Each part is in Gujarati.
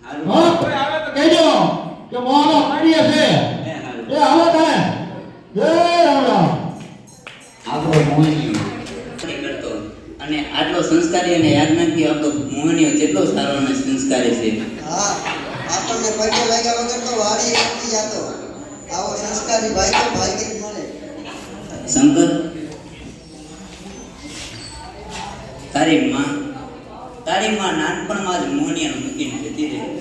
હા કહેજો કે મોહનો પ્રિય છે એ હાલો તમે જય રામ રામ. આપણો મોહનીયો કરતો અને આટલો સંસ્કારી અને યાજ્ઞાથી આપણો મોહનીયો જેટલો સારો અને સંસ્કારી છે. હા આપણને પગે લાગ્યા વગર તો વાડી નથી જાતો. આવો સંસ્કારી ભાઈ તો ભાગ્ય જ મળે. શંકર તારી માં નાનપણમાં જ મોહનિયાને મૂકીને જતી રહી.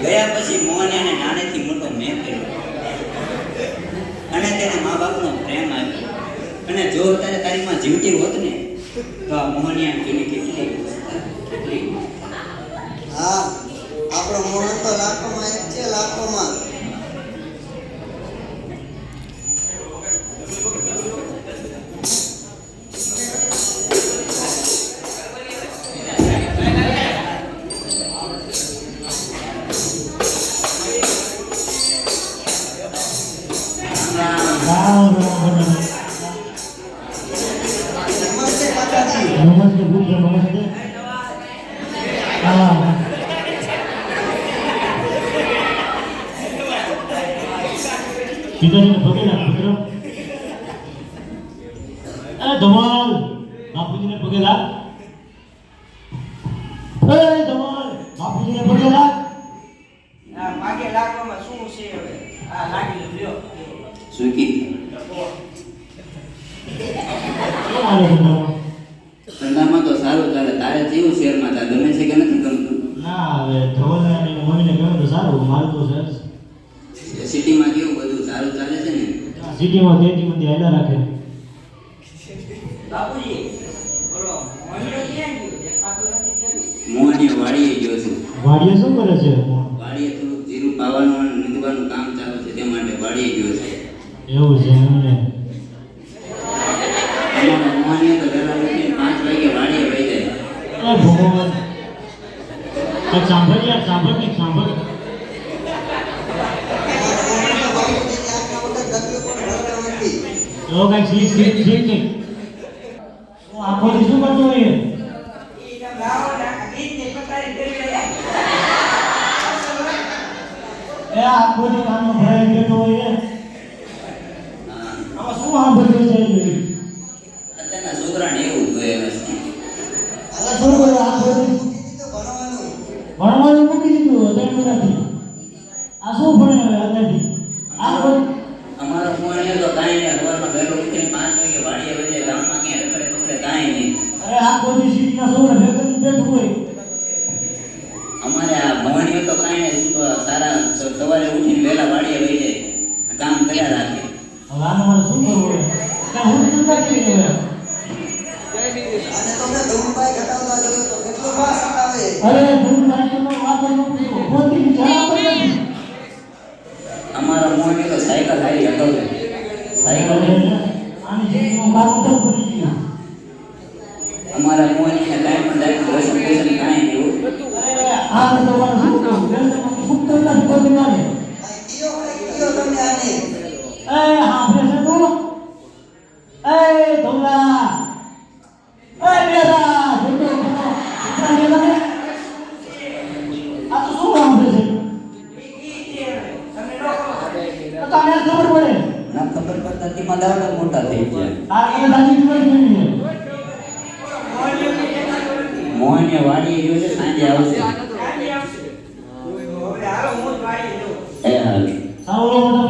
ગયા પછી મોહનિયાને નાનેથી મોટો મેં કર્યો અને તેને મા બાપનો પ્રેમ આપ્યો. અને જો અત્યારે તારી માં જીવતી હોત ને તો આ મોહનિયા જોની કેટલી હા આપણો મોહન તો લાખોમાં એક છે, લાખોમાં. નમસ્તે કાકાજી. નમસ્તે પુત્ર નમસ્તે. હા પિતાજીને પગે લાગ પુત્ર. એ ધમાલ બાપુજીને પગે લાગ. એ ધમાલ બાપુજીને પગે લાગ. આ માગે લાગવામાં શું છે હવે? આ લાગી લ્યો. સુખી શું હાલે ધંધામાં? ધંધામાં તો સારું ચાલે. તારે જેવું શહેરમાં તારે ગમે છે કે નથી ગમતું? ના હવે ધવલને અને મમ્મીને ગમે તો સારું, મારું તો સરસ. સિટીમાં કેવું બધું સારું ચાલે છે ને? સિટીમાં તેજીમાંથી હાલ્યા રાખે. બાપુજી બોલો મોહનીયો ક્યાં ગયો? દેખાતો નથી કેમ? મોહનીયો વાડીએ ગયો છે. વાડીએ શું કરે છે? વાડીએ થોડુંક જીરું પાવાનું અને નીંદવાનું કામ ચાલુ છે, તે માટે વાડીએ ગયો છે. એવું છે એમને. અમારો મોહનીયો તો વહેલા ઉઠીને 5 વાગે વાડીએ વહી જાય. એ ભગવાન તો સાંભળ યાર, સાંભળ ને સાંભળ. બાપુજીની આજ્ઞા વગર ડગલું પણ ભરતો નથી. એવો કઈક શીખ નહીં. હું આખો દી શું કરતો હોય? ઈ તમે લાવો ને આ ગીતની પતારી કરી રહ્યા. એ આખો દી કામનો ભરાઈ બેઠો હોય. હા. આમાં શું સાંભળ્યું છે? અત્યારના છોકરાને એવું જોઈએ છે. હાલો શું કર્યું આખો દી? મૂકી દીધું ભણવાનું. ભણવાનું મૂકી દીધું અત્યારે નથી. આ શું ભણે હવે અત્યારથી? આખો અમારો મોહનીયો તો કાંઈ નહીં, સવારમાં વહેલો ઉઠીને 5 વાગે વાડીએ વહી જાય. ગામમાં ક્યાંય રખડે પકડે કાંઈ નહીં. અરે આખો દી સીટના છોકરા ભેગા થઈને બેઠું હોય. અમારે આ મોહનીયો તો કાંઈ નહીં, સારા સવારે ઉઠીને વહેલા વાડીએ વહી જાય, કામ કર્યા રાખે. હવે આને મારે શું કરવું હોય? કાંઈ હું જ નથી હવે. અને તમને ધૂમભાઈ ઘટાડવા જોયો તો કેટલો વાસ આવે. અરે ધૂમ નાચનો વાતો ન પૂછો. ખોટી જરા પણ નથી. અમારો મોહનીયો તો સાયકલ હારી હતો. સાયકલ આની જિંદગીમાં કામ તો પડી ગયું. અમારા મોહનીને કાંઈ પણ જાતનું વ્યસન વ્યસન કાંઈ નહીં એવું. આ તો મારે શું કરવું? શું કરતા જ પડી મારે. કયો તમે આને. એ હા બેસે તું. એ ધોલા. એ બેરા જોતો આ તો શું નામ છે? ઈ છે હવે. તમે નો કહો. તો તને ખબર પડે. ના ખબર પડતા તેમાં દાવડા મોટા થઈ ગયા. આ એ દાદી જોઈ જોઈ. મોહનીયો કે દેખાતો નથી. મોહનીયો વાડીએ ગયો છે, સાંજે આવશે. ક્યાંથી આવશે? હવે હાલો હું જ વાળી લઉં. એ હાલ. સારો મોટો